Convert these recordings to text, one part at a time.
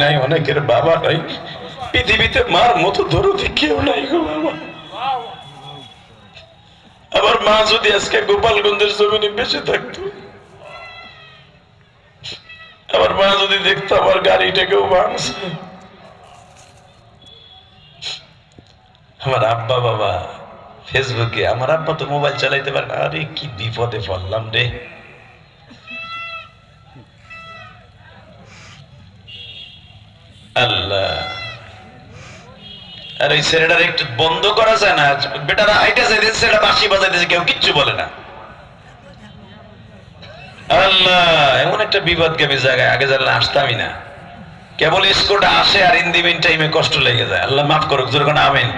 নাই, অনেকের বাবা নাই, পৃথিবীতে মার মতো দরদি কেউ নাই গো বাবা। আমার মা যদি আজকে গোপালগঞ্জের জমিনে বেঁচে থাকতো, আমার মা যদি দেখতো আমার গাড়িটাকেও ভাঙছে, আমার আব্বা বাবা ফেসবুকে, আমার আব্বা তো মোবাইল চালাইতে পারে না, আরে কি বিপদে পড়লাম রে। আল্লাহ, আর ওই ছেলেটার একটু বন্ধ করা যায় না? বেটারা আইটা যাইতেছে, ছেলেটা বাঁশি বাজাইতেছে, কেউ কিচ্ছু বলে না। আল্লাহ, এমন একটা বিপদগামী জায়গায় আগে জানলে আসতামই না। কেবল স্কুলটা আসে আর ইন দি মিন টাইমে কষ্ট লেগে যায়। আল্লাহ মাফ করুক, জোরে কোন আমিন।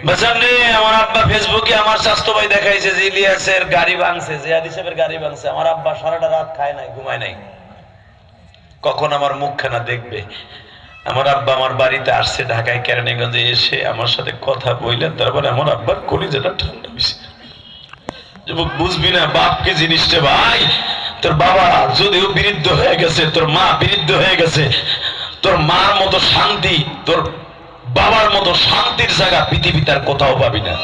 বাজারে আমার আব্বা ফেসবুকে আমার স্বাস্থ্য ভাই দেখাইছে যে ইলিয়াসের গাড়ি ভাঙছে, জিয়াদ হিসেবের গাড়ি ভাঙছে। আমার আব্বা সারাটা রাত খায় নাই, ঘুমায় নাই, কখন আমার মুখখানা দেখবে। আমার আব্বা আমার বাড়িতে আসছে ঢাকায় কেরানীগঞ্জে, এসে আমার সাথে কথা বললেন, তারপরে আমার আব্বার কলিজাটা ঠান্ডা হয়েছে। বুঝবি না বাপ কি জিনিসটা ভাই, তোর বাবা যদিও বিরুদ্ধ হয়ে গেছে, তোর মা বিরুদ্ধ হয়ে গেছে, তোর মার মতো শান্তি, তোর বাবার মতো শান্তির জায়গা পৃথিবীতে আর কোথাও পাবি না।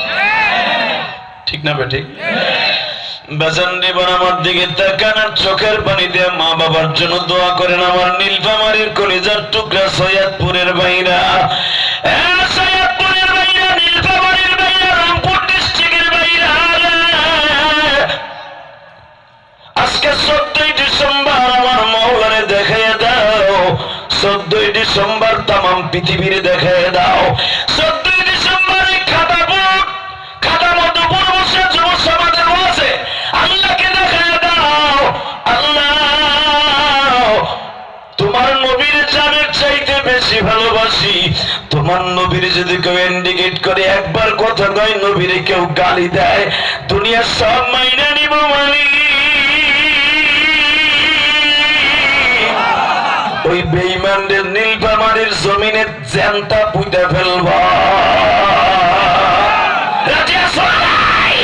ঠিক না বেঠিক? বাজান দেবন আমার দিকে তাকান আর চোখের পানি দিয়ে মা বাবার জন্য দোয়া করেন। আমার নীলফামারীর কলিজার টুকরা সৈয়দপুরের বাইরা, সৈয়দপুরের বাইরা, নীলফামারীর বাইরা, রংপুর ডিস্ট্রিক্টের বাইরা, আজকে 14ই ডিসেম্বর আমার মওলারে দেখাইয়া দাও। 14ই ডিসেম্বর তামাম পৃথিবীরে দেখাইয়া দাও। 14ই ডিসেম্বর খাতা বুক খাতা মতো বড় বসে যুব সমাজের বসে আল্লাহকে দেখাইয়া দাও। আল্লাহ, তোমার নবীর জানের চাইতে বেশি ভালোবাসি। তোমার নবীর যদি কেউ ইন্ডিকেট করে, একবার কথা কয়, নবীরে কেউ গালি দেয়, দুনিয়ার সব মাইনা নিব মানি। ওই বেঈমানদের নীলফামারীর জমিনে জ্যান্তা পুঁতে ফেলবা। রাজি আছো নাই?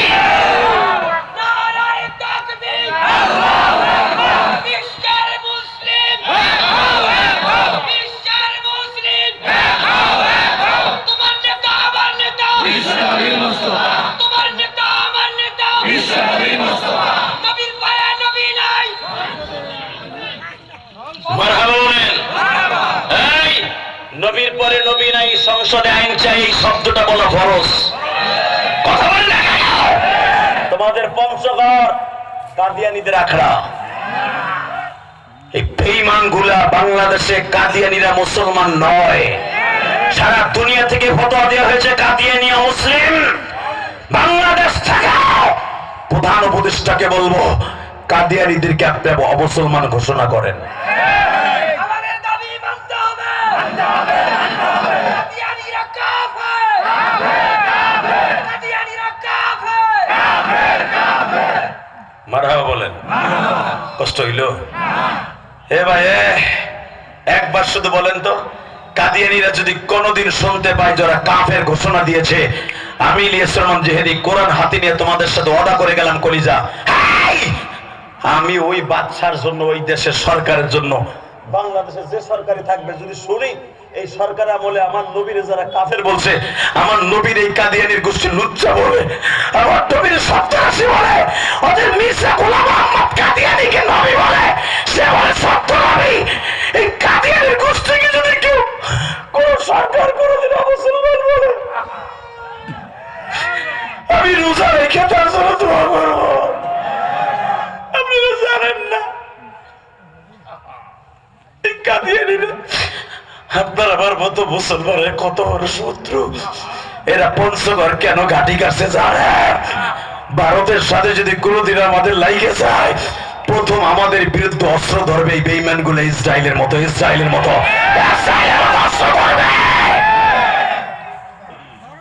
নারায়ে তাকবীর, আল্লাহু আকবার। বিশ্বের মুসলিম, আল্লাহু আকবার। বিশ্বের মুসলিম, আল্লাহু আকবার। তোমার নেতা আমার নেতা, বিশ্বনবী মুস্তাফা। তোমার নেতা আমার নেতা, বিশ্বনবী মুস্তাফা। নবীর পায়ে নবী নাই। মারহাবা বলেন। এই নবীর পরে নবী নাই, সংসদে আইন চাই, এই শব্দটা বলা ফরজ। কথা বলেন না কেন? তোমাদের পঞ্চগড় কাদিয়ানীদের আখড়া, এই বেঈমান গুলা বাংলাদেশে কাদিয়ানীরা মুসলমান নয়। সারা দুনিয়া থেকে ফতোয়া দেওয়া হয়েছে কাদিয়ানী মুসলিম। বাংলাদেশ থেকে প্রধান উপদেষ্টাকে বলবো কাদিয়ানীদেরকে আপনি অমুসলমান ঘোষণা করেন। আমাদের দাবি মানতে হবে, মানতে হবে, মানতে হবে। কাদিয়ানীরা কাফের, কাফের, কাফের। কাদিয়ানীরা কাফের, কাফের, কাফের। মারহাবা বলেন। মারহাবা। কষ্ট হইল? হে ভাই, একবার শুধু বলেন তো, কাদিয়ানীরা যদি কোনোদিন শুনতে পায় যারা কাফের ঘোষণা দিয়েছে, আমি ইলিয়াস রহমান জেহেদি কোরআন হাতে নিয়ে তোমাদের সাথে ওয়াদা করে গেলাম কলিজা, আমি ওই বাদশার জন্য, ওই দেশের সরকারের জন্য, বাংলাদেশে যে সরকারি থাকবে, যদি শুনি এই সরকার আমলে আমার নবীর যারা কাফের বলছে, আমার নবীর এই কাদিয়ানীর গোষ্ঠী লুচ্চা বলে, আমার নবীর সপ্তাশী বলে, ওদের মির্জা গোলাম আহমদ কাদিয়ানীকে নবী বলে, সে বলে সত্য নবী। এই কাদিয়ানীর গোষ্ঠীকে যদি কেউ কোন সরকার কোনদিন মুসলমান বলে, আমি রোজা রেখে তার জন্য দোয়া করবো। আপনারা জানেন না আপনার আমার মতো মুসলমানের কত বড় শত্রু। এরা পঞ্চগড় কেন ঘাটি কাছে জানে? ভারতের সাথে যদি কোনোদিন আমাদের লাইগে যায়, প্রথম আমাদের বিরুদ্ধে অস্ত্র ধরবে এই বেঈমান গুলো, ইসরায়েলের মতো, ইসরায়েলের মতো অস্ত্র ধরবে।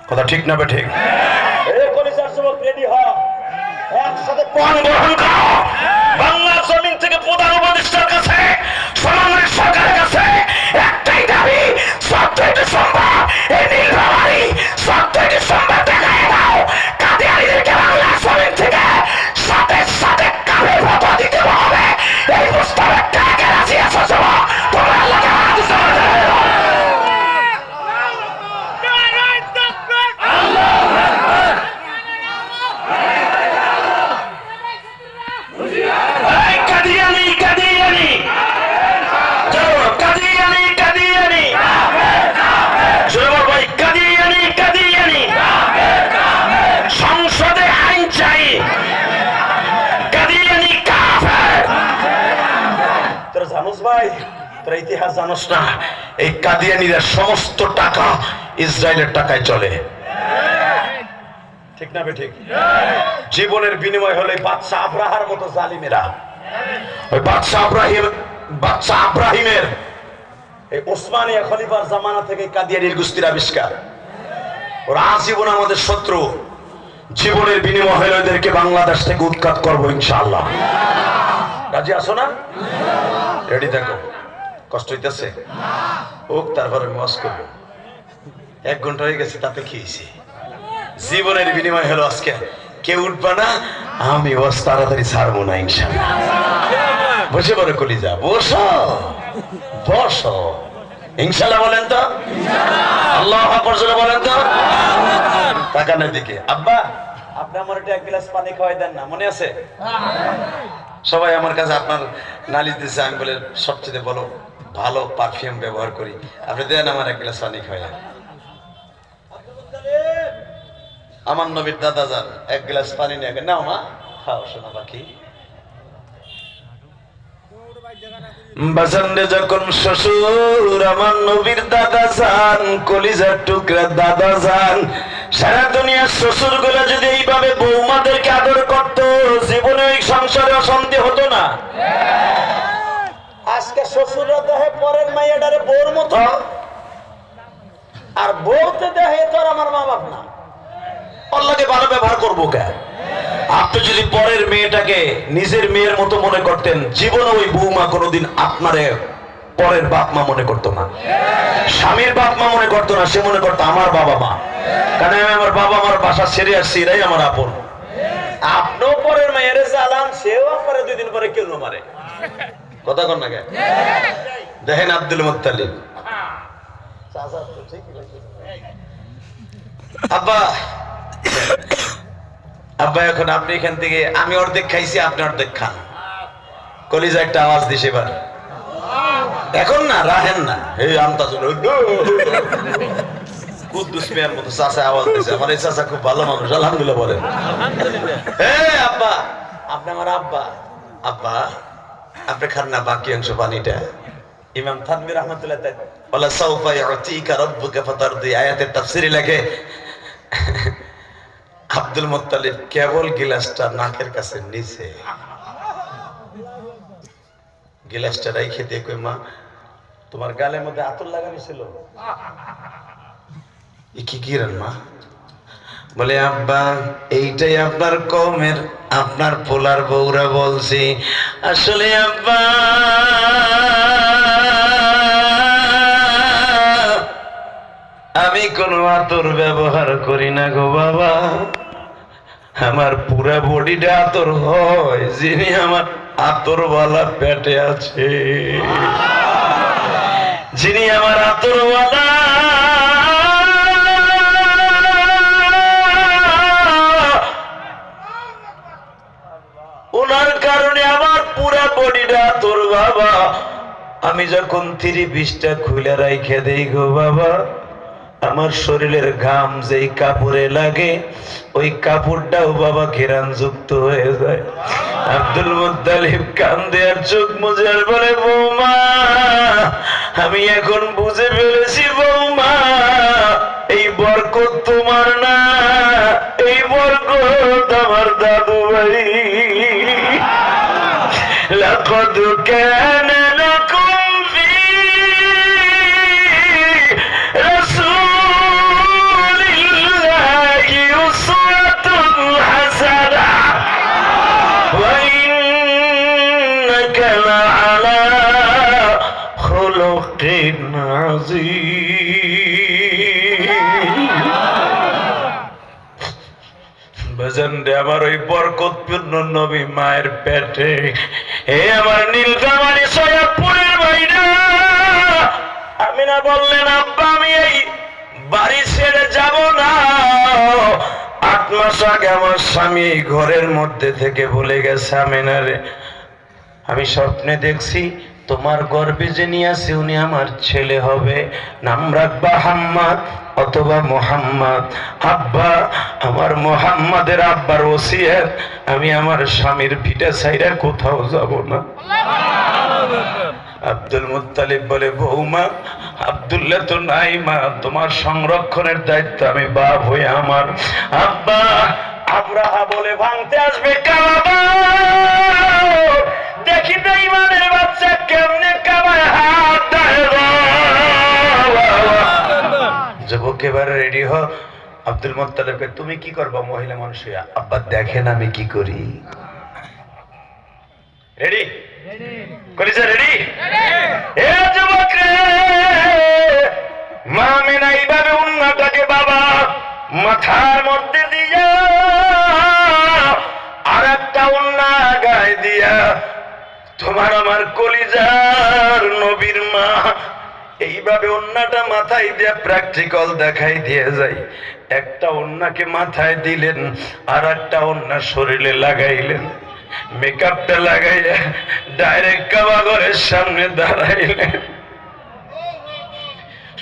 কথা ঠিক না ঠিক? রেডি হ, একসাথে পণ গ্রহণ করো। বাংলা জমিন থেকে প্রধান উপদেষ্টার কাছে, সমন্বয় সরকারের কাছে একটাই দাবি, 14ই ডিসেম্বর এই নীলফামারী, 14ই ডিসেম্বর দেখায় দাও কাদিয়ানীদেরকে বাংলা জমিন থেকে সাথে সাথে কাফের ফতোয়া দিতে হবে। এই প্রস্তাবে কাকে রাজি আছো? তোমরা আল্লাহকে তোরা ইতিহাস জানোস না? এই কাদিয়ানীরা সমস্ত টাকা ইসরায়েলের টাকায় চলে, ঠিক না ঠিক? জীবনের বিনিময় হলে বাদশা আব্রাহার মতো জালিমেরা, ওই বাদশা আব্রাহিমের এই ওসমানিয়া খলিফার জামানা থেকে কাদিয়ানীর গোষ্ঠীর আবিষ্কার। ওরা আজীবন আমাদের শত্রু। জীবনের বিনিময় হলে ওদেরকে বাংলাদেশ থেকে উৎখাত করবো ইনশাআল্লাহ। রাজি আছো না? রেডি থাকো। কষ্ট হইতেছে হোক, তারপরে মজ করবো। 1 ঘন্টা হয়ে গেছে, তাতে কি হয়েছে? জীবনের বিনিময় হলো আজকে কেউ উঠবা না, আমি বস তাড়াতাড়ি ছাড়বো না ইনশাআল্লাহ। বসে পড়ে কলিজা, বসো বসো ইনশাআল্লাহ বলেন তো, আল্লাহু আকবার জোরে বলেন তো। তাকানোর দিকে, আব্বা আপনি আমার একটা 1 গ্লাস পানি খাওয়াই দেন না, মনে আছে? সবাই আমার কাছে আপনার নালিশ দিচ্ছে, আমি বলে সবচেয়ে বলো ভালো পারফিউম ব্যবহার করি, আপনি দেন আমার 1 গ্লাস পানি খাওয়াই। আমার নবীর দাদা যান 1 গ্লাস পানি নিয়ে নাও মা, খাও শোনা পাখি। বাজানে যখন শ্বশুর আমার নবীর দাদা যান, কলিজার টুকরা দাদা যান, সারা দুনিয়ার শ্বশুর গুলা যদি এইভাবে বৌমাদেরকে আদর করত, জীবনে ওই সংসারে অশান্তি হতো না। আজকে শ্বশুররা দেহে পরের মাইয়াটারে বউর মতো, আর বউতে দেহে তোর আমার মা বাপ না। আল্লাহকে ভালো ব্যবহার করবো কে? আপনি যদি পরের মেয়েটাকে নিজের মেয়ের মতো মনে করতেন, জীবনে ওই বৌমা কোনোদিন আপনারে পরের বাপ মা মনে করতো না, স্বামীর বাপ মা মনে করতো না, সে মনে করতো আমার বাবা মা। কারণ আমি আমার বাবা আমার বাসা ছেড়ে আসছি, এরাই আমার আপন। আপনিও পরের মেয়ের জ্বালান, সেও আপনারা 2 দিন পরে কেউ মারে। কথা কন না কে? দেখেন আব্দুল মুত্তালিব, আব্বা আব্বা এখন আপনি এখান থেকে, আমি অর্ধেক খাইছি, আপনি অর্ধেক খান। কলিজা একটা আওয়াজ দিছে এবার, এখন না রাহেন না, এই আমতাজুল কুদ্দুস মিয়ার মতো চাচা আওয়াজ দিছে। আমার এই চাচা খুব ভালো মানুষ, আলহামদুলিল্লাহ বলেন। এই আব্বা, আপনি আমার আব্বা, আব্বা আপনি খান না বাকি অংশ পানিটা। ইমাম থানভীর রাহমাতুল্লাহ তাআলা ওয়ালা সাউফা ইউতিকা রাব্বুকা ফাতারদি আয়াতের তাফসীরে লেখে, আব্দুল মুত্তালিব কেবল গিলাসটা নাকের কাছে নিচে, গিলাসটা রাইখে দিয়ে কই, মা তোমার গালের মধ্যে আতর লাগানো ছিল, কি কিরেন মা? বলে আব্বা এইটাই আপনার কওমের, আপনার পোলার বউরা বলছি। আসলে আব্বা আমি কোনো আতর ব্যবহার করি না গো বাবা, আমার পুরা বডিটা আতর হয় যিনি আমার আতরওয়ালা পেটে আছে, যিনি আমার আতরওয়ালা ওনার কারণে আমার পুরা বডিটা আতর বাবা। আমি যখন 30-20টা খুলে রাইখে দেই গো বাবা, আমার শরীরের ঘাম যেই কাপড়ে লাগে ওই কাপড়টাও বাবা ঘেরান যুক্ত হয়ে যায়। আব্দুল মুত্তালিব কান্দে আর চোখ মুজে আর বলে, বৌমা আমি এখন বুঝে ফেলেছি বৌমা, এই বরকত তোমার না, এই বরকত আমার দাদু ভাই। লাকাদ কানা লাকুম ফি রাসূলিল্লাহি উসওয়াতুন হাসানাহ ওয়া ইন্নাকা লাআলা খুলুকিন আযীম। ভজন রে আমার ওই বরকতপূর্ণ নবী মায়ের পেটে, হে আমার নীলফামারী সৈয়দপুরের ভাইরা, আমিনা বললেন আব্বা আমি এই বাড়ি ছেড়ে যাব না। 8 মাস আগে আমার স্বামী ঘরের মধ্যে থেকে বলে গেছে, আমিনা রে আমি স্বপ্নে দেখছি তোমার গর্ভে যে নিয়ে আছে উনি আমার ছেলে হবে, নাম রাখবা হাম্মাদ অথবা মোহাম্মদ। আব্বা আমার মোহাম্মদের আব্বার ওসিয়ত, আমি আমার স্বামীর ভিটা ছাইরা কোথাও যাব না। আব্দুল মুত্তালিব বলে, বৌমা আব্দুল্লাহ তো নাই মা, তোমার সংরক্ষণের দায়িত্ব আমি বাপ হয়ে আমার। আব্বা আব্রাহা বলে, ভাঙতে আসবে কাবা, দেখি তো ইমানের বাচ্চা কেমনে কাবায় হাত দেয়। যুবক এবারে রেডি হ। আব্দুল মুত্তালিবকে, তুমি কি করবা মহিলা মানুষ? আব্বা দেখেন আমি কি করি। রেডি কলিজা, রেডি? এ যুবক রে, মা মেনা এইভাবে উন্নাটাকে বাবা মাথার মধ্যে দিয়া আর একটা উন্না গায়ে দিয়া, তোমার আমার কলিজার নবীর মা এইভাবে ওন্নাটা মাথায় দিয়ে প্র্যাকটিক্যাল দেখাই দিয়ে যায়। একটা ওন্নাকে মাথায় দিলেন, আর একটা ওন্না শরীরে লাগাইলেন, মেকআপটা লাগাইয়া ডাইরেক্ট কাবা ঘরের সামনে দাঁড়াইলেন।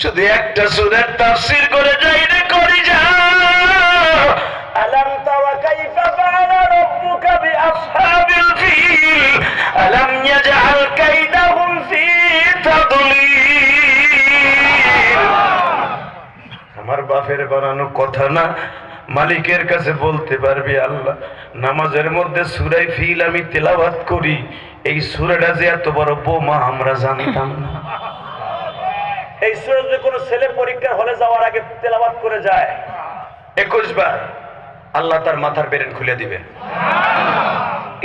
শুধু একটা সূরার তাফসীর করে যাই রে করি যা, আলাম তারা কাইফা ফাআলা রাব্বুকা বিআসহাবিল ফিল আলাম ইয়াজআল কাইদাহুম ফি তাদলিল। আমার বাপের বানানো কথা না, মালিকের কাছে বলতে পারবি, আল্লাহ নামাজের মধ্যে সূরা ফিল আমি তেলাওয়াত করি, এই সূরাটা যে এত বড় বোমা আমরা জানতাম না। এই সূরা যদি কোনো ছেলে পরীক্ষার হলে যাওয়ার আগে তেলাওয়াত করে যায় 21 বার, আল্লাহ তার মাথার ব্রেন খুলে দিবে।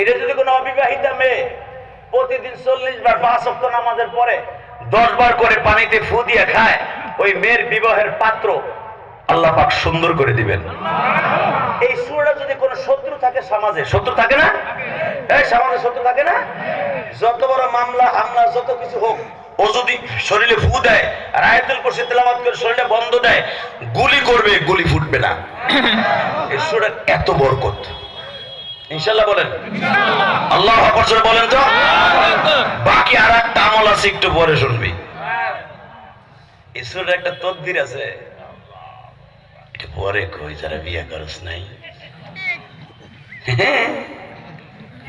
এটা যদি কোনো অবিবাহিতা মেয়ে প্রতিদিন 40 বার 5 ওয়াক্ত নামাজের পরে 10 বার করে পানিতে ফু দিয়ে খায়, ওই মেয়ের বিবাহের পাত্র আল্লাহ পাক সুন্দর করে দিবেন। এই সূরাটা যদি কোনো শত্রু থাকে সমাজে, শত্রু থাকে না? এই সমাজে শত্রু থাকে না? যত বড় মামলা হামলা যত কিছু হোক, ও যদি শরীরে ফু দেয় আর আয়াতুল কুরসি তেলাওয়াত করে শরীরটা বন্ধ দেয়, গুলি করবে, গুলি ফুটবে না। এই সূরার এত বরকত। ইনশাআল্লাহ বলেন আল্লাহু আকবার জোরে বলেন তো। বাকি আরেকটা আমল আছে, একটু পরে শুনবি। এই সূরার একটা তদবির আছে, এটা পরে কই, যারা বিয়ে করছ নাই।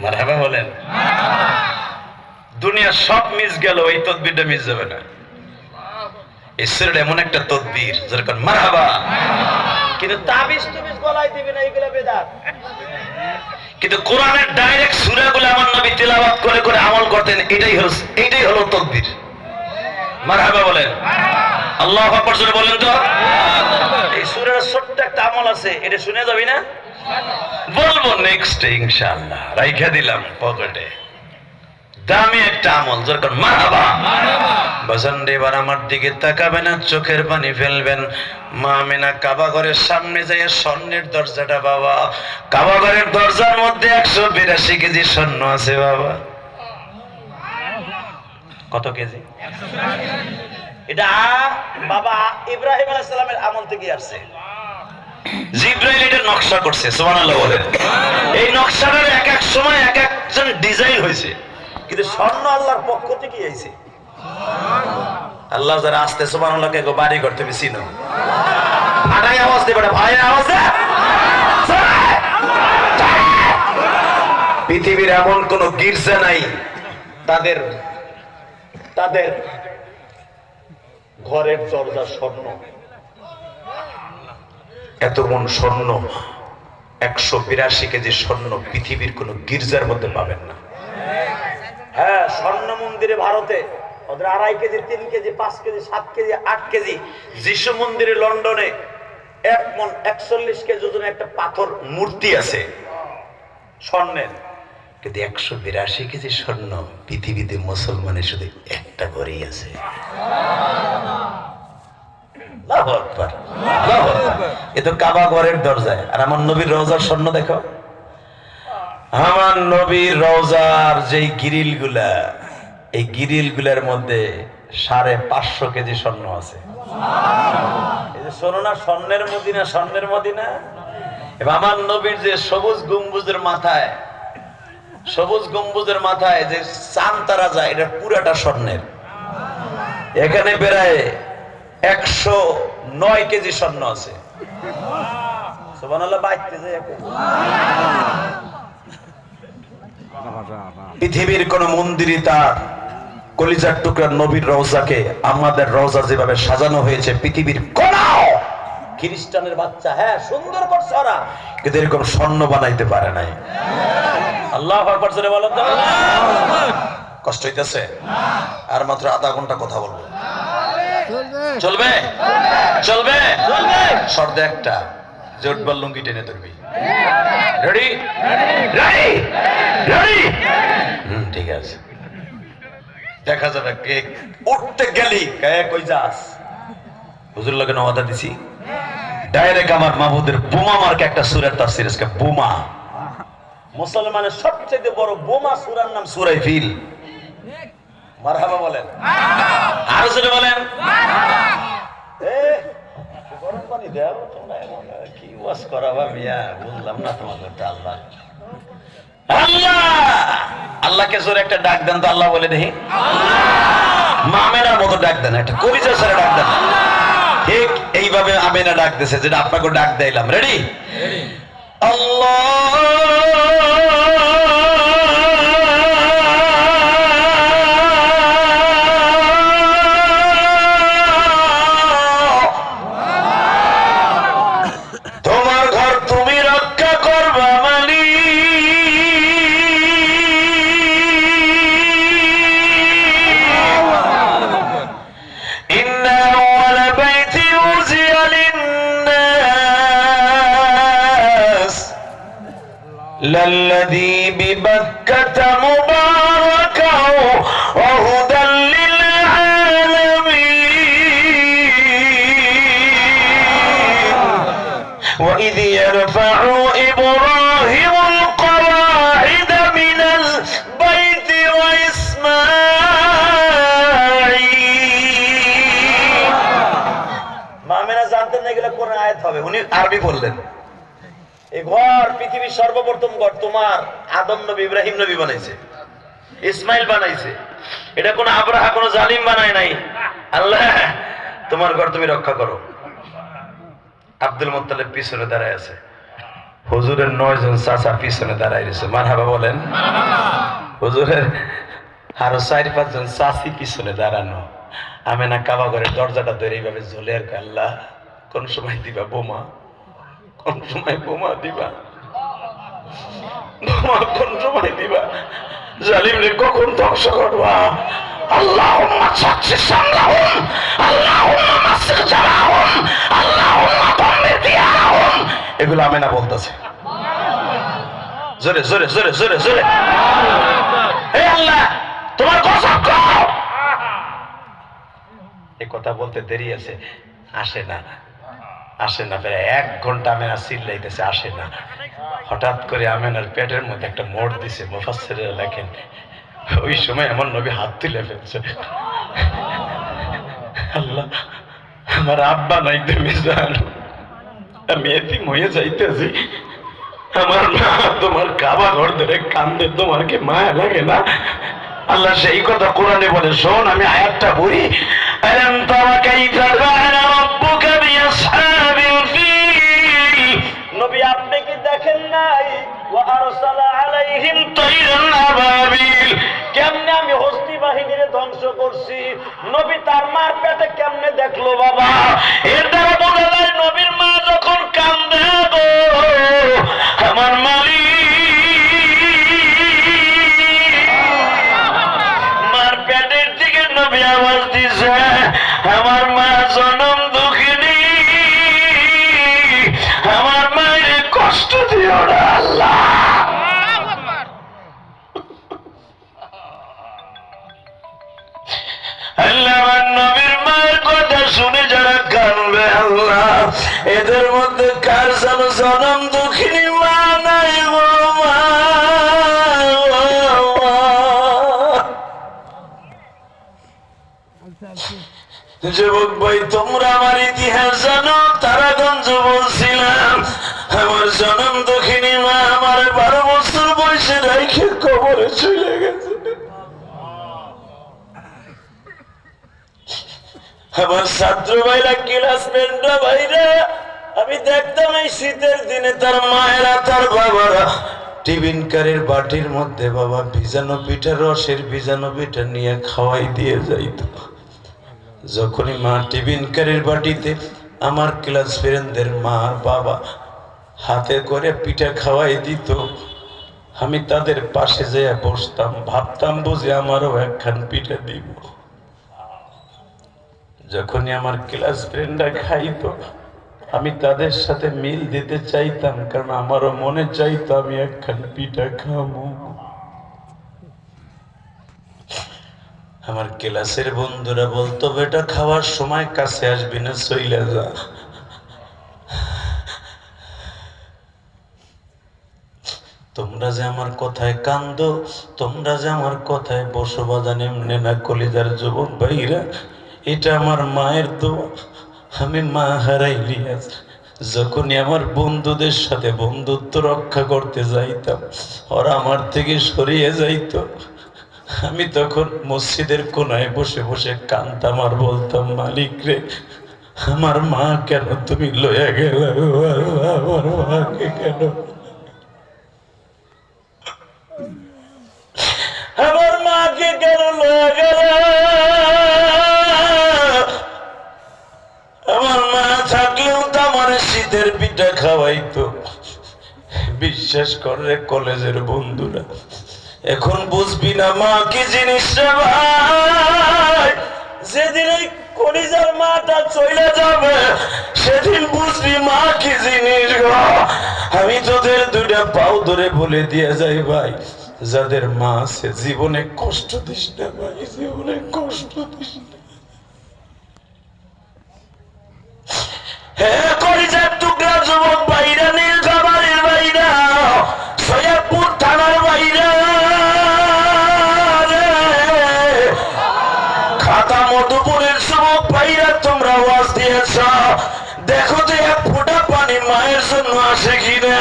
মারহাবা বলেন। দুনিয়া সব মিস গেল, এই তদবিরটা মিস যাবে না। এই সূরাটা এমন একটা তদবির, যেরকম মারহাবা। কিন্তু তাবিজ তুবিজ গলায় দিবে না, এগুলা বেদাত। কিন্তু কোরআনের ডাইরেক্ট সূরাগুলো আমার নবী তেলাওয়াত করে করে আমল করতেন, এটাই হলো তদবির। মারহাবা বলেন আল্লাহু আকবার জোরে বলেন তো। এই সূরার ছোট্ট একটা আমল আছে, এটা শুনে যাবি না? বলবো নেক্সট ইনশাআল্লাহ, রাইখা দিলাম পকেটে। দামি একটা আমল, যেরকম মারহাবা। বাজান এবার আমার দিকে তাকাবেন না, চোখের পানি ফেলবেন। মা আমিনা কাবা ঘরের সামনে যায়, স্বর্ণের দরজাটা বাবা, কাবা ঘরের দরজার মধ্যে 182 কেজি স্বর্ণ আছে বাবা। কত কেজি? এটা বাবা ইব্রাহিম আলাইহিস সালামের আমল থেকে আসছে। জিবরাইল এটা নকশা করছে, সুবহানাল্লাহ বলেন। এই নকশাটার এক এক সময় এক একজন ডিজাইন হয়েছে, কিন্তু স্বর্ণ আল্লাহর পক্ষ থেকে আইছে। আল্লাহ যারা আসতে সুবহানাল্লাহকে গো বাড়ি করতে বিছিনো ফাটাই আওয়াজ দে, বড় ভাই আওয়াজ দে। পৃথিবীর এমন কোন গির্জা নাই তাদের ঘরের দরজা স্বর্ণ। এত মন স্বর্ণ, 182 কেজি স্বর্ণ পৃথিবীর কোন গির্জার মধ্যে পাবেন না। হ্যাঁ, স্বর্ণ মন্দিরে ভারতে ওদের 2.5 KG, 3 KG, 5 KG, 7 KG, 8 KG. যিশু মন্দিরে লন্ডনে 1 মণ 41 কেজি ওজনের একটা পাথর মূর্তি আছে স্বর্ণের, কিন্তু 182 কেজি স্বর্ণ পৃথিবীতে মুসলমানের শুধু একটা ঘরেই আছে। আল্লাহু আকবার, আল্লাহু আকবার। এ তো কাবা ঘরের দরজায়, আর আমার নবীর রওজার স্বর্ণ দেখো। আমার নবীর রওজার যেই গ্রিল গুলা, এই গ্রিল গুলার মধ্যে 550 কেজি স্বর্ণ আছে। এই যে শোনো না, স্বর্ণের মদিনা, স্বর্ণের মদিনা। এবার আমার নবীর যে সবুজ গম্বুজের মাথায় যে চাঁদ তারা যায়, এটা পুরাটা স্বর্ণের। এখানে প্রায় 109 কেজি স্বর্ণ আছে। সুবহানাল্লাহ, বাইতে যায়। পৃথিবীর কোন মন্দিরই তার কলিজার টুকরা নবীর রওজাকে আমাদের রওজা যেভাবে সাজানো হয়েছে পৃথিবীর কোনাও খ্রিস্টানের বাচ্চা হ্যাঁ সুন্দর করছে ওরা, কিন্তু এরকম স্বর্ণ বানাইতে পারে নাই। আল্লাহু আকবার জোরে বলেন তো। কষ্ট হইতেছে? আর মাত্র আধা ঘন্টা কথা বলবো। চলবে চলবে চলবে। শর্ত একটা, জোটবার লুঙ্গি টেনে ধরবি। Ready ready ready? ঠিক আছে। দেখা যাবে কে উঠতে গেলি কে কই যাস। হুজুর লগে নওয়াদা দিছি ডাইরেক্ট আমার মাহমুদের বোমা মার্কে একটা সূরার তাফসীর আজকে বোমা। মুসলমানের সবচেয়ে বড় বোমা সূরার নাম সূরা ফিল। মারহাবা বলেন, আর জোরে বলেন। গরম পানি দাও তোমরা, কি ওয়াজ করাবা মিয়া, বুঝলাম না তোমাদের। আল্লাহ আল্লাহ আল্লাহকে জোরে একটা ডাক দেন তো। আল্লাহ বলে দেখি, মামেনার মতো ডাক দেন, একটা কলিজার সাথে ডাক দেন। ঠিক এইভাবে আমেনা ডাক দিয়েছে যেটা আপনাকে ডাক দিলাম। রেডি? আল্লাহ الذي ببكة مباركا وهدى للعالمين وإذ يرفع إبراهيم القواعد من البيت وإسماعيل ما من জানতেন না এগুলো কোন আয়াত হবে, উনি আরবি বললেন। এই ঘর পৃথিবীর সর্বপ্রথম ঘর তোমার আদম নবী ইব্রাহিম নবী বানাইছে, ইসমাইল বানাইছে। এটা কোন আব্রাহা কোন জালিম বানায় নাই। আল্লাহ তোমার ঘর তুমি রক্ষা করো। আব্দুল মুত্তালিব পিছনে দাঁড়ায় আছে, হুজুরের 9 জন চাচা পিছনে দাঁড়ায় রয়েছে। মারহাবা বলেন। হুজুরের আরো 4-5 জন চাচি পিছনে দাঁড়ানো। আমেনা কাবা ঘরের দরজাটা ধরে এইভাবে ঝুলে আর আল্লাহ কোন সময় দিবা বোমা, কোন সময় বোমা দিবা, বোমা কোন সময় দিবা, জালিমরে কখন ধ্বংস করবা। আল্লাহুম্মা সাচ্চি সামলাহুম, আল্লাহুম্মা মাসিক জালাহুম, আল্লাহুম্মা দাম্মির দিয়াহুম। এগুলো আমেনা বলতেছে। জোরে জোরে জোরে জোরে জোরে। হে আল্লাহ তোমার কসম খাও। এই কথা বলতে দেরি আছে, আসে না আসে না। প্রায় 1 ঘন্টা আমেনা চিল্লাইতেছে, আসে না। হঠাৎ করে আমেনার পেটের মধ্যে একটা মোড় দিছে। মুফাসসিররা লেখেন ওই সময় আমার নবী হাত তুলে ফেলছে। আল্লাহ আমার আব্বা নাই, তুমি জানো আমি এতিম হয়ে যাইতেছি। আমার মা তোমার কাবা ঘর ধরে কান্দে, তোমার কি মায়া লাগে না? আল্লাহ সেই কথা কোরআনে বলে, শোন আমি আয়াতটা বলি। আলাম তারা কাইফা ফাআলা রাব্বুকা বিআসহাবিল ফিল। নবী আপনি কি দেখেন নাই? ওয়া আরসালা আলাইহিম তাইরান আবাবিল। কেমনে আমি হস্তি বাহিনীরে ধ্বংস করছি। নবী তার মার পেটে কেমনে দেখলো বাবা? এর দ্বারা বোঝা যায় নবীর মা যখন কান্দে গো আমার মালিক, মার পেটের দিকে নবী আওয়াজ দিছে, আমার মা জনম দুঃখিনী, আমার মায়ের কষ্ট দিও না আল্লাহ। আল্লাহ আমার নবীর মায়ের কথা শুনে যারা কাঁদবে আল্লাহ এদের মধ্যে কার যেন জনম দুঃখিনী মা নাই গো মা। যুবক ভাই তোমরা আমার ইতিহাস জানো, তারাগঞ্জ বলছিলাম আমার জনম দুঃখিনী মা আমার 12 বছর বয়সে রেখে কবরে চলে গেছে। আমার ছাত্র ভাইরা ক্লাসমেটরা ভাইরা আমি দেখতাম এই শীতের দিনে তার মায়েরা তার বাবারা টিফিন কারের বাটির মধ্যে বাবা ভিজানো পিঠা, রসের ভিজানো পিঠা নিয়ে খাওয়াই দিয়ে যাইত। যখনই মা টিফিন কারের বাটিতে আমার ক্লাস ফ্রেন্ডদের মা বাবা হাতে করে পিঠা খাওয়াই দিত, আমি তাদের পাশে যেয়ে বসতাম, ভাবতাম বুঝে আমারও একখান পিঠা দিব। যখনই আমার ক্লাস ফ্রেন্ডরা খাইতো আমি তাদের সাথে মিল দিতে চাইতাম, কারণ আমারও মনে চাইতো আমি একখান পিঠা খাবো। আমার ক্লাসের বন্ধুরা বলতো, বেটা খাওয়ার সময় কাছে আসবি না, চইলা যা। তোমরা যে আমার কথায় কান্দো, তোমরা যে আমার কথায় বসো বাজান, এমনি না কলিজার যুবক ভাইরা, এটা আমার মায়ের দোয়া। আমি মা হারাইলি আজ। যখনই আমার বন্ধুদের সাথে বন্ধুত্ব রক্ষা করতে যাইতাম, ওরা আমার থেকে সরিয়ে যাইত, আমি তখন মসজিদের কোনায় বসে বসে কাঁদতাম আর বলতাম, মালিক রে, আমার মা কেন তুমি লইয়া গেল, আমার মাকে কেন, আমার মাকে কেন লইয়া গেল। আমার মা থাকলেও তো আমার শীতের পিঠা খাওয়াইতো। বিশ্বাস করে কলেজের বন্ধুরা, এখন বুঝবি না মা কি জিনিস রে ভাই। যেদিন এই কলিজার মাটা চলে যাবে সেদিন বুঝবি মা কি জিনিস গো। আমি তোদের দুইটা পাও ধরে বলে দিয়ে যাই ভাই, যাদের মা আছে জীবনে কষ্ট দিস না ভাই, জীবনে কষ্ট দিস না। হ্যাঁ কলিজার টুকরা যুবক ভাইরা, নীলফামারীর ভাইরা, সৈয়দপুর থানার ভাইরা, খাতা মধুপুরের যুবক ভাইরা, তোমরা আওয়াজ দিয়েছ, দেখো তো এক ফোঁটা পানি মায়ের জন্য আসে কিনা।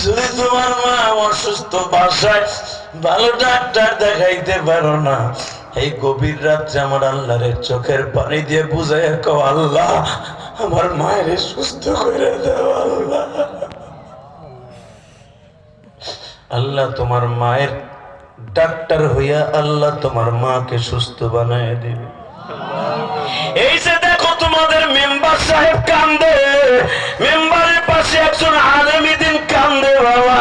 যদি তোমার মা অসুস্থ, বাসায় ভালো ডাক্তার দেখাইতে পারো না, এই গভীর রাত্রে আমার আল্লাহরে চোখের পানি দিয়ে বুঝাই কও, আল্লাহ আমার মায়ের সুস্থ করে দাও। আল্লাহ, আল্লাহ তোমার মায়ের ডাক্তার হইয়া আল্লাহ তোমার মাকে সুস্থ বানায় দিবে। এই যে দেখো তোমাদের মেম্বার সাহেব কান্দে, মেম্বারের পাশে একজন আলেমী দিন কান্দে। বাবা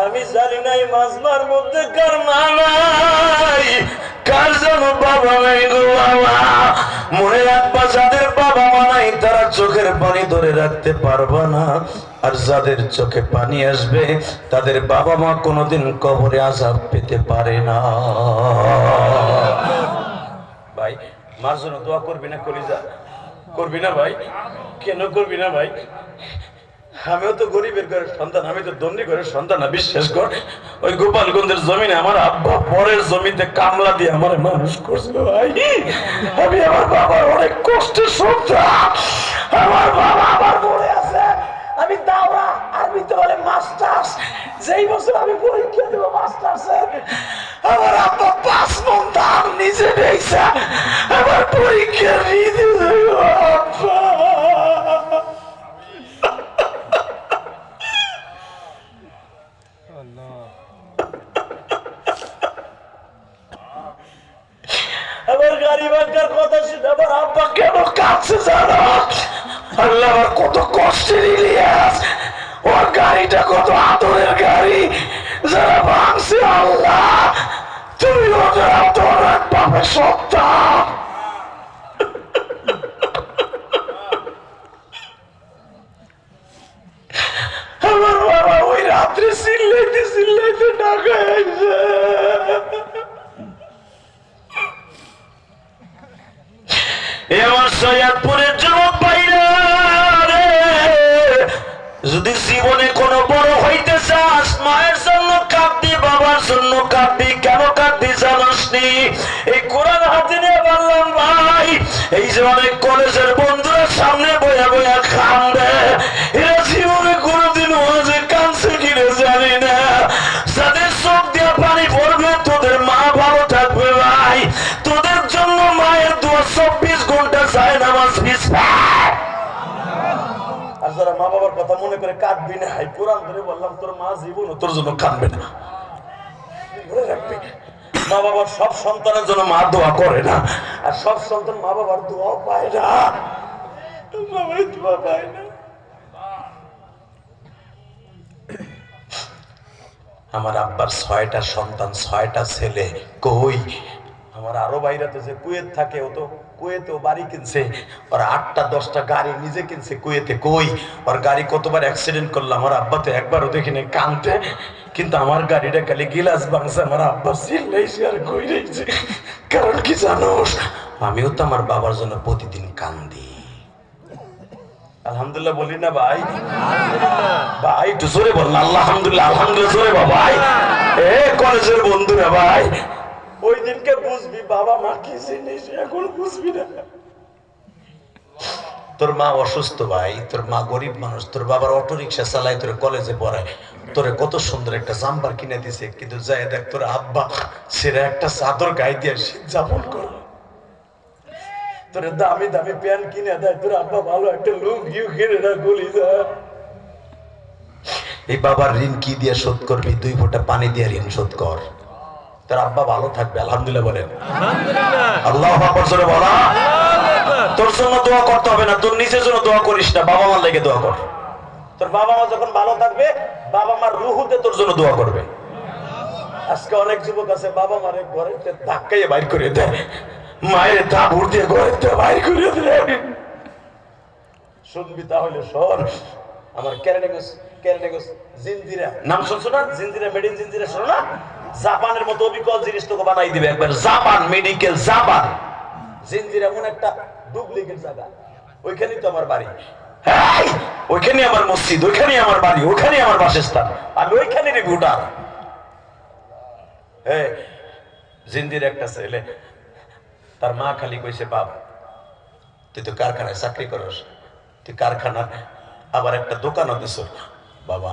আমি জানি না এই মাজমার মধ্যে কার মা নাই, কার যেন বাবা নাই গো বাবা। মনে রাখবা, যাদের বাবা মা নাই তারা চোখের পানি ধরে রাখতে পারবা না, আর যাদের চোখে পানি আসবে তাদের বাবা মা কোনোদিন কবরে আযাব পেতে পারে না। ভাই মার জন্য দোয়া করবি না কলিজা? করবি না ভাই? কেন করবি না ভাই? আমিও তো গরিবের ঘরের সন্তান, আমি তো ধনী ঘরের সন্তান না। বিশ্বাস কর, ওই গোপালগঞ্জের জমিনে আমার আব্বা পরের জমিতে কামলা দিয়ে আমার মানুষ করছিল ভাই। আমি আমার বাবার অনেক কষ্টের সন্তান। আমার বাবা আমার পড়ে আছে, আমি দাওরা আরবিতে বলে মাস্টার্স, যেই বছর আমি পরীক্ষা দেবো মাস্টার্সের, আমার আব্বা 5 মণ ধান নিজে পেয়েছে আমার পরীক্ষা নিতে আব্বা। আমার গাড়ি ভাঙ্গার কথা শুনে আমার আব্বা কেন কাঁদছে জানো? আল্লাহ আমার কত কষ্টের ইলিয়াস, ওর গাড়িটা কত আদরের গাড়ি, যারা ভাঙছে আল্লাহ তুমি ওদের আদর পাবে সন্তান। আমার বাবা ওই রাত্রে চিল্লাইতে চিল্লাইতে ঢাকায় আইছে। আমার সৈয়দপুরের যুবক ভাইরা রে, যদি জীবনে কোনো বড় হইতে চাস, মায়ের জন্য কাঁদবি, বাবার জন্য কাঁদবি। কেন কাঁদবি জানাস নি? এই কোরআন হাতে নিয়ে বললাম ভাই, এই যে অনেক কলেজের বন্ধুরা সামনে বইয়া বইয়া কান্দে, এরা জীবনে কোনোদিন ওয়াজে কাঁদছে কিনা জানি না। যাদের চোখ দিয়ে পানি পড়বে তোদের মা ভালো থাকবে ভাই, তোদের জন্য মায়ের দোয়া 24 ঘন্টা যায় নামাজ। আর যারা মা বাবার কথা মনে করে কাঁদবি না, কোরআন ধরে বললাম তোর মা জীবন তোর জন্য কাঁদবে না। মনে রাখবি, মা বাবার সব সন্তানের জন্য মা দোয়া করে না, আর সব সন্তান মা বাবার দোয়া পায় না, বাবাই দোয়া পায় না। আমার আব্বার 6টা সন্তান, 6টা ছেলে। কই আমার আরো বাইরে তো যে কুয়েত থাকে, ও তো কুয়েতেও বাড়ি কিনছে, ওর 8টা 10টা গাড়ি নিজে কিনছে কুয়েতে। কই ওর গাড়ি কতবার অ্যাক্সিডেন্ট করলো, আমার আব্বা তো একবারও দেখিনি কানতে, কিন্তু আমার গাড়িটা খালি গিলাস ভাঙছে, আমার আব্বা চিল্লাইছে আর কই রয়েছে। কারণ কি জানোস, আমিও তো আমার বাবার জন্য প্রতিদিন কান্দি। আলহামদুলিল্লাহ বলি না ভাই? ভাই একটু জোরে বল আলহামদুলিল্লাহ। আলহামদুলিল্লাহ জোরে ভাই। কলেজের বন্ধুরা ভাই, ওই দিনকে বুঝবি বাবা মা কি জিনিস, এখন বুঝবি না। তোর মা অসুস্থ ভাই, তোর মা গরিব মানুষ, তোর বাবার অটো রিক্সা চালায়, তোর কলেজে পড়ায়, তোরে কত সুন্দর একটা জাম্পার কিনে দিছে, কিন্তু যাই দেখ তোর আব্বা সেরা একটা চাদর গায়ে দিয়ে শীত যাপন করে, তোর দামি দামি প্যান্ট কিনে দেয়, তোর আব্বা ভালো একটা লুঙ্গিও কিনে না। গলি যা, এই বাবার ঋণ কি দিয়ে শোধ করবি? 2 ফোঁটা পানি দিয়ে ঋণ শোধ কর, তোর আব্বা ভালো থাকবে। আলহামদুলিল্লাহ বলেন। আল্লাহু আকবার জোরে বলা। তোর জন্য দোয়া করতে হবে না, তোর নিজের জন্য দোয়া করিস না, বাবা মার লেগে দোয়া কর। তোর বাবা মা যখন ভালো থাকবে, বাবা মার রুহুতে তোর জন্য দোয়া করবে। আজকে অনেক যুবক আছে বাবা মারে ঘরে ধাক্কাইয়ে বাইর করে দেয়, মায়ের দাবুর দিয়ে ঘরে বাইর করে দেয়। শুনবি তাহলে শোন, আমার ক্যারেনেগস জিনজিরা নাম শুনছো না? জিনজিরা, মেড ইন জিনজিরা শোনো না? জাপানের মতো অবিকল জিনিস তোকে বানাই দিবে একবার। জাপান মেডিকেল, জাপান জিনজিরা এমন একটা ডুপ্লিকেট জায়গা, ওইখানেই তো আমার বাড়ি, ওইখানে আমার মসজিদ, ওইখানে আমার বাড়ি, ওইখানে আমার বাসস্থান, আমি ওইখানেরই ভোটার। জিন্দির একটা ছেলে, তার মা খালি কইছে, বাপ তুই তো কারখানায় চাকরি করস, তুই কারখানার আবার একটা দোকানও দিস, বাবা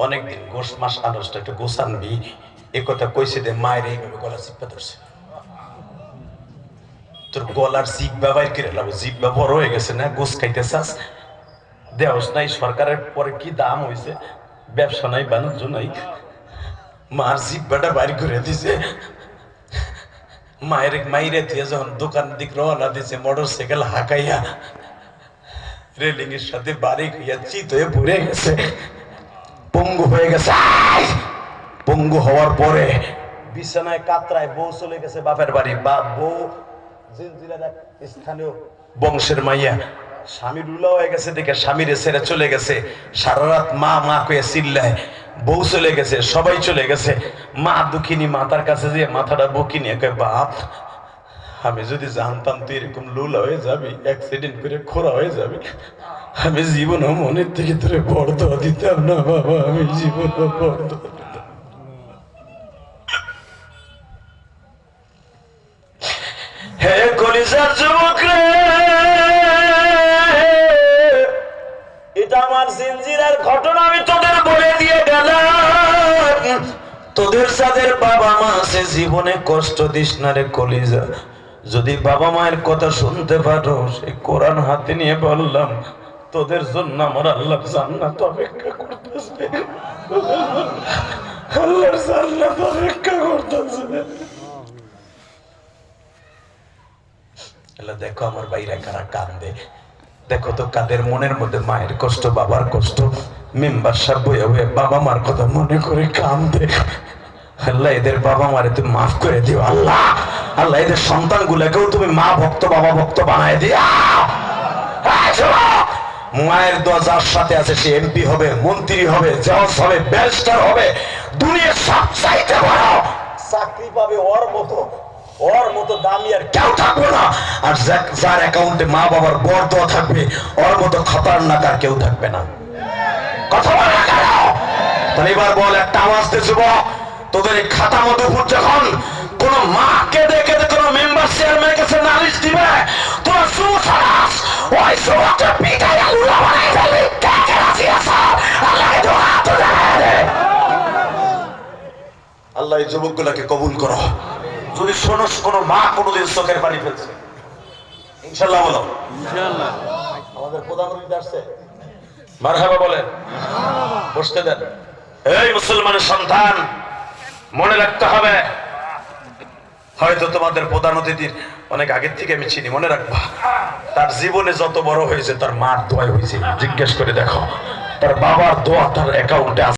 অনেকদিন গোস মাস আনসটা একটু গোস আনবি, এ কথা কইছে দে। মায়ের এইভাবে গলা চিপা ধরছে, তোর গলার জিব্বা বাইর করে লাভ, জিব্বা বড় হয়ে গেছে না, গোস খাইতে চাস, দেওস নাই। সরকারের পরে কি দাম হয়েছে, ব্যবসা নাই, বাণিজ্য নাই, মার জিব্বাটা বাইর করে দিছে। মায়ের মাইরে দিয়ে যখন দোকান দিক রওনা দিছে, মোটর সাইকেল হাঁকাইয়া রেলিং এর সাথে বাড়ি খাইয়া চিত হয়ে পড়ে গেছে, পঙ্গু হয়ে গেছে। পঙ্গু হওয়ার পরে বিছানায় কাতরায়, বউ চলে গেছে বাপের বাড়ি, বা বউ জিনজিরার স্থানীয় বংশের মাইয়া, স্বামী রুলা হয়ে গেছে দেখে স্বামীরে ছেড়ে চলে গেছে। সারা রাত মা মা কয়ে চিল্লায়, বউ চলে গেছে, সবাই চলে গেছে। মা দুঃখিনী মাতার কাছে যে মাথাটা বুকি নিয়ে কয়, বাপ আমি যদি জানতাম তুই এরকম লুলা হয়ে যাবি, অ্যাক্সিডেন্ট করে খোরা হয়ে যাবি, আমি জীবনও মনের থেকে তোরে বরদোয়া দিতাম না বাবা, আমি জীবনও বরদোয়া দিতাম। হে কলিজার যুবক রে, এটা আমার জিনজিরার ঘটনা, আমি তোদের বলে দিয়ে গেলাম। তোদের যাদের বাবা মা আছে জীবনে কষ্ট দিস না রে কলিজা। যদি বাবা মায়ের কথা শুনতে পারো, সেই কোরআন হাতে নিয়ে বললাম, তোদের জন্য আমার আল্লাহ জান্নাত অপেক্ষা করতেছে, আল্লাহর জান্নাত অপেক্ষা করতেছে। দেখো আমার বাইরে কারা কান্দে, দেখো তো কাদের মনের মধ্যে মায়ের কষ্ট, বাবার কষ্ট। মেম্বার সাহেব বইয়া বইয়া বাবা মার কথা মনে করে কান্দে। আল্লাহ এদের বাবা মারে তুমি মাফ করে দিও আল্লাহ। আল্লাহ এদের সন্তান গুলাকেও তুমি মা ভক্ত বাবা ভক্ত বানায় দিও। মায়ের দোয়া যার সাথে আছে সে এমপি হবে, মন্ত্রী হবে, জজ হবে, ব্যারিস্টার হবে, দুনিয়ার সবচাইতে বড় চাকরি পাবে, ওর মতো দামি আর কেউ থাকবে না। আর যার অ্যাকাউন্টে মা বাবার বরদোয়া থাকবে, ওর মতো খতরনাক আর কেউ থাকবে না। কথা বল না কেন? তাহলে এবার বল, একটা আওয়াজ দে যুবক, তোদের এই খাতা মধুপুর যখন কোন মাকে দেখে কোন মেম্বার চেয়ারম্যানের কাছে নালিশ দিবে, তোর সুসারাস ওই যুবককে পিটাই আলুলা বানাই ফেলবি। কে কে রাজি আছো? আল্লাহকে দোয়া তো দে। আল্লাহ এই যুবকগুলোকে কবুল করো। যদি শোনো কোনো মা কোনোদিন চোখের পানি ফেলছে, ইনশাল্লাহ বলো ইনশাল্লাহ। আমাদের প্রধানমন্ত্রী আসছে, মারহাবা বলেন, বসতে দেন। এই মুসলমানের সন্তান, মনে রাখতে হবে, হয়তো তোমাদের প্রধান অতিথির অনেক আগের থেকে আমি চিনি, মনে রাখবা তার জীবনে যত বড় হয়েছে তার মার দোয়াই হয়েছে। জিজ্ঞেস করে দেখো, তার বাবার দোয়া তার অ্যাকাউন্টে আছে।